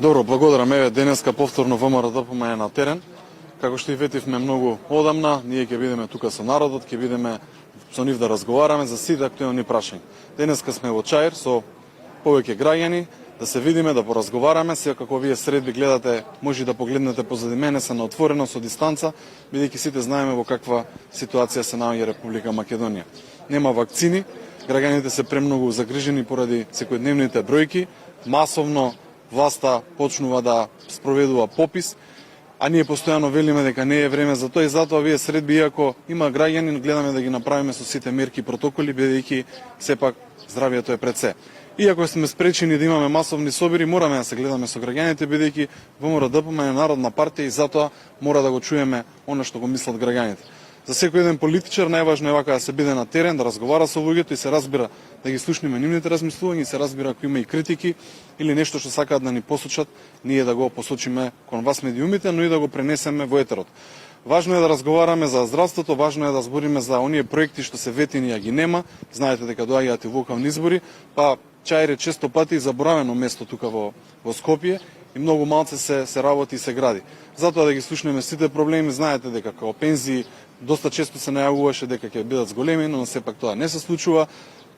Добро, благодарам. Еве денеска повторно ВМРО-ДПМН е на терен. Како што и ветивме многу одамна, ние ќе бидеме тука со народот, ќе бидеме со нив да разговараме за сите актуелни прашања. Денеска сме во Чаир со повеќе граѓани, да се видиме, да поразговараме. Се како вие средби гледате, може да погледнете позади мене, се на отворено со дистанца, бидејќи сите знаеме во каква ситуација се наоѓа Република Македонија. Нема вакцини, граѓаните се премногу загрижени поради секојдневните бројки, масовно власта почнува да спроведува попис, а ние постојано велиме дека не е време за тоа и затоа вие средби, иако има граѓани, гледаме да ги направиме со сите мерки и протоколи, бидејќи сепак здравието е пред се. Иако сме спречени да имаме масовни собири, мораме да се гледаме со граѓаните, бидејќи ВМРО-ДПМН е народна партија и затоа мора да го чуеме она што го мислат граѓаните. За секој еден политичар најважно е вака да се биде на терен, да разговара со луѓето и се разбира, да ги слушнеме нивните размислувања и се разбира ако има и критики или нешто што сакаат да ни посочат, ние да го посочиме кон вас медиумите, но и да го пренесеме во етерот. Важно е да разговараме за здравството, важно е да збориме за оние проекти што се ветени, а ги нема. Знаете дека доаѓаат и локални избори, па Чаир е често пати заборавено место тука во Скопје и многу малце се работи и се гради. Затоа да ги слушнеме сите проблеми, знаете дека како пензии доста често се најавуваше дека ќе бидат зголемени, но сепак тоа не се случува.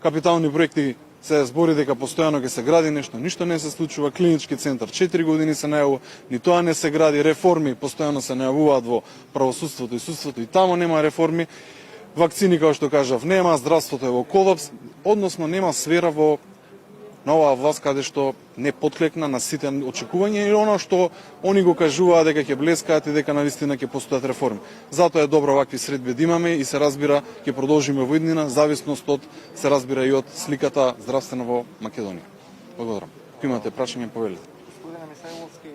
Капитални проекти се збори дека постојано ќе се гради нешто, ништо не се случува. Клинички центар 4 години се најавува, ни тоа не се гради. Реформи постојано се најавуваат во правосудството и судството и тамо нема реформи. Вакцини, како што кажав, нема, здравството е во колапс, односно нема сфера на оваа власт каде што не потклекна на сите очекувања и оно што они го кажуваат дека ќе блескаат и дека навистина ќе постојат реформи. Затоа е добро вакви средби да имаме и се разбира ќе продолжиме во иднина, зависност од се разбира и од сликата здравствена во Македонија. Благодарам. Ако имате прашање, повелете. Господине Михајловски,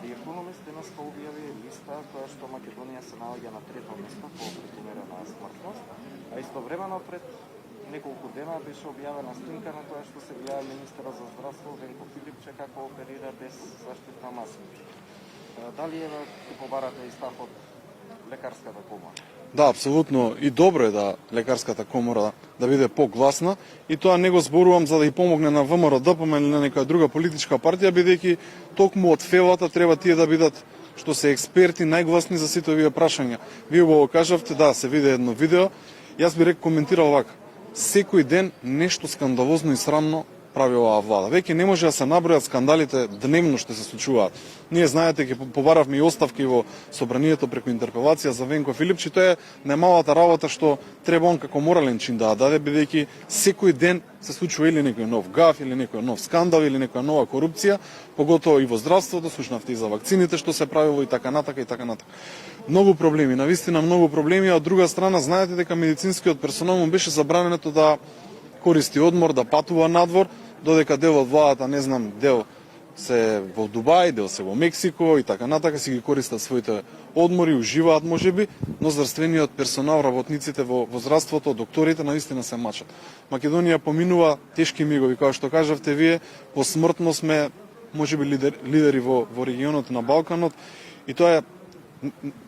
The Economist денеска објави листа која што Македонија се наоѓа на трето место по претумерена смртност, а истовремено пред неколку дена беше објавена снимка на тоа што се гледа министерот за здравство Венко Филипче како оперира без заштитна маска. Дали ќе побарате и став од лекарската комора? Да, апсолутно и добро е да лекарската комора да биде погласна и тоа не го зборувам за да ја помогне на ВМРО-ДПМН или на некоја друга политичка партија, бидејќи токму од фелата треба тие да бидат што се експерти најгласни за сите овие прашања. Вие го кажавте, да, се виде едно видео, јас би коментирал вака. Секој ден нешто скандалозно и срамно прави оваа влада. Веќе не може да се набројат скандалите дневно што се случуваат. Ние знаете ќе побаравме и оставки во собранието преку интерпелација за Венко Филипче, тоа е најмалата работа што треба он како морален чин да даде, бидејќи секој ден се случува или некој нов гаф, или некој нов скандал, или некоја нова корупција, поготово и во здравството, слушнавте и за вакцините што се правило и така натака и така натака. Многу проблеми, навистина многу проблеми, а од друга страна знаете дека медицинскиот персонал му беше забрането да користи одмор, да патува надвор, додека дел од владата, не знам, дел се во Дубај, дел се во Мексико и така натака, си ги користат своите одмори, уживаат можеби, но здравствениот персонал, работниците во здравството, докторите навистина се мачат. Македонија поминува тешки мигови, како што кажавте вие, по смртно сме можеби лидери во регионот на Балканот и тоа е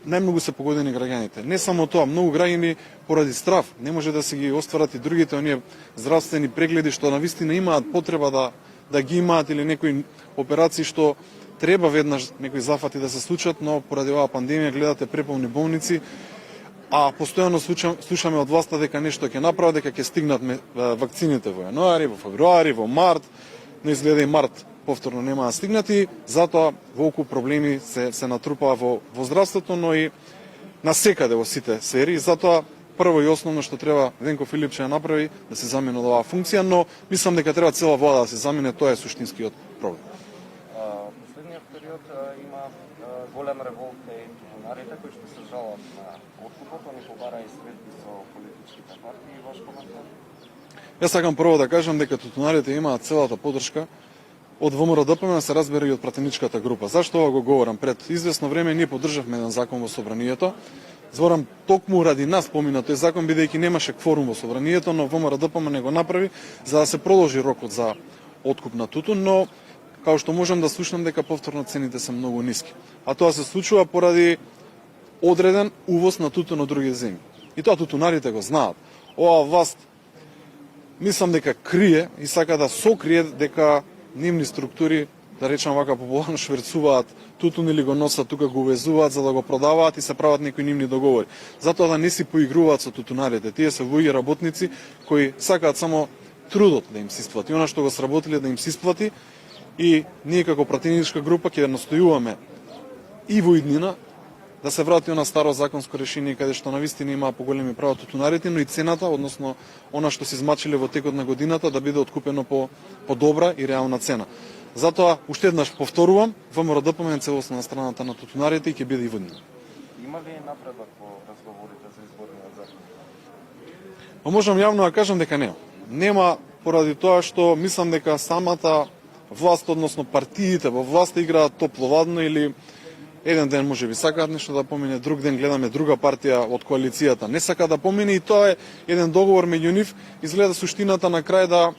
најмногу се погодени граѓаните. Не само тоа, многу граѓани поради страв не може да се ги остварат и другите оние здравствени прегледи што навистина имаат потреба да ги имаат или некои операции што треба веднаш некои зафати да се случат, но поради оваа пандемија гледате преполни болници, а постојано слушаме од власта дека нешто ќе направат, дека ќе стигнат вакцините во јануари, во февруари, во март, но изгледа и март повторно нема да стигнати, затоа волку проблеми се натрупаа во здравството, но и насекаде во сите сфери, затоа прво и основно што треба Венко Филипче да направи да се замине од оваа функција, но мислам дека треба цела влада да се замине, тоа е суштинскиот проблем. Последниот период има голем револт и тумунарите кои што се жалат на откупот, они побара и средби со политичките партии и ваш коментар? Јас сакам прво да кажам дека тутунарите имаат целата поддршка од ВМРО-ДПМН, се разбира и од пратеничката група. Зашто ова го говорам? Пред известно време ние поддржавме еден закон во собранието. Зборам токму ради нас помина тој закон, бидејќи немаше кворум во собранието, но ВМРО-ДПМН не го направи за да се продолжи рокот за откуп на тутун, но као што можам да слушнам дека повторно цените се многу ниски. А тоа се случува поради одреден увоз на тутун од други земји. И тоа тутунарите го знаат. Оваа власт мислам дека крие и сака да сокрие дека нивни структури да речам вака популарно, шверцуваат тутун или го носат тука, го увезуваат за да го продаваат и се прават некои нивни договори. Затоа да не си поигруваат со тутунарите. Тие се луѓе работници кои сакаат само трудот да им се исплати, она што го сработиле да им се исплати, и ние како пратеничка група ќе настојуваме и во иднина да се врати она старо законско решение каде што навистина има поголеми права тутунарите, но и цената, односно она што се измачиле во текот на годината, да биде откупено по добра и реална цена. Затоа уште еднаш повторувам, ВМРО-ДПМН целосно на страната на тутунарите и ќе биде и во иднина. Има ли напредок во разговорите за изборниот закон? Можам јавно да кажам дека нема. Нема поради тоа што мислам дека самата власт, односно партиите во власта играат топловадно или еден ден може би сакаат нешто да помине, друг ден гледаме друга партија од коалицијата не сака да помине и тоа е еден договор меѓу нив, изгледа суштината на крај да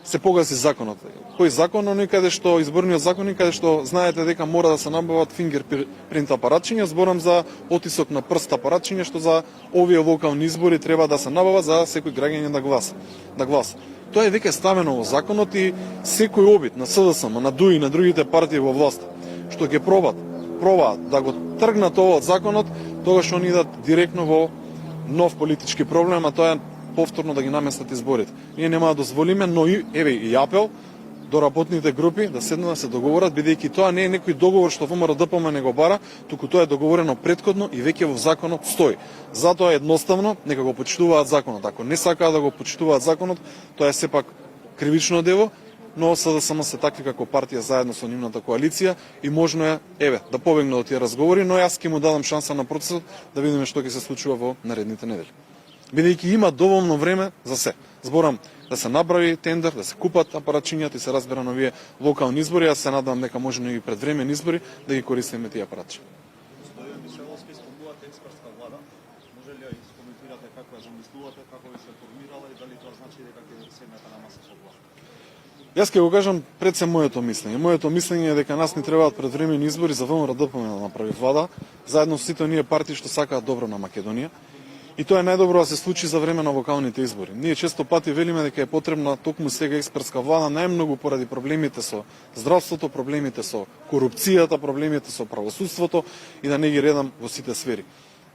се погаси законот. Кој закон, оној каде што изборниот закон, каде што знаете дека мора да се набават фингерпринт апаратчиња, зборам за отисок на прст апаратчиња што за овие локални избори треба да се набава за секој граѓанин да гласа. Тоа е веќе ставено во законот и секој обид на СДСМ, на ДУИ и на другите партии во власт што ќе пробаат да го тргнат ова од законот, тогаш они идат директно во нов политички проблем, а тоа е повторно да ги наместат изборите. Ние нема да дозволиме, но и апел до работните групи да седнат да се договорат, бидејќи тоа не е некој договор што ВМРО-ДПМН не го бара, туку тоа е договорено претходно и веќе во законот стои. Затоа едноставно нека го почитуваат законот. Ако не сакаат да го почитуваат законот, тоа е сепак кривично дело, но СДСМ се такви како партија заедно со нивната коалиција и можно е, да побегне од тие разговори, но јас ќе му дадам шанса на процесот да видиме што ќе се случува во наредните недели. Бидејќи има доволно време за се. Зборам да се направи тендер, да се купат апаратчињата и се разбера на овие локални избори, јас се надам дека можеме и предвремени избори да ги користиме тие апаратчи. Стојан Мишеловски, спомнувате експертска влада. Може ли да искоментирате како ја замислувате, како ви се формирала и дали тоа значи дека ќе седнете на маса со власт? Јас ќе го кажам пред се моето мислење. Моето мислење е дека нас ни требаат предвремени избори за ВМРО-ДПМН да направи влада, заедно со сите оние партии што сакаат добро на Македонија. И тоа е најдобро да се случи за време на локалните избори. Ние често пати велиме дека е потребна токму сега експертска влада, најмногу поради проблемите со здравството, проблемите со корупцијата, проблемите со правосудството и да не ги редам во сите сфери.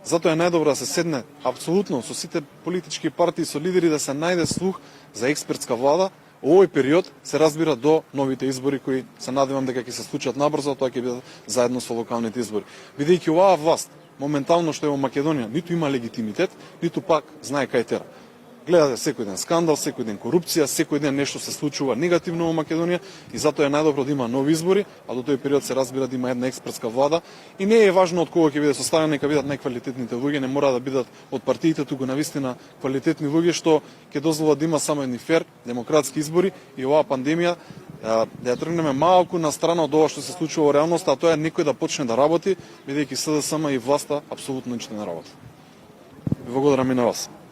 Затоа е најдобро да се седне апсолутно со сите политички партии, со лидери, да се најде слух за експертска влада. Овој период се разбира до новите избори кои се надевам дека ќе се случат набрзо, тоа ќе бидат заедно со локалните избори. Бидејќи оваа власт моментално што е во Македонија ниту има легитимитет, ниту пак знае кај тера. Гледате секој ден скандал, секој ден корупција, секој ден нешто се случува негативно во Македонија и затоа е најдобро да има нови избори, а до тој период се разбира да има една експертска влада и не е важно од кого ќе биде составена, нека бидат најквалитетните луѓе, не мора да бидат од партиите, туку навистина квалитетни луѓе што ќе дозволат да има само едни фер демократски избори и оваа пандемија да ја тргнеме малку на страна од ова што се случува во реалноста, а тоа е некој да почне да работи, бидејќи СДСМ и власта апсолутно ништо не работи. Ви благодарам и на вас.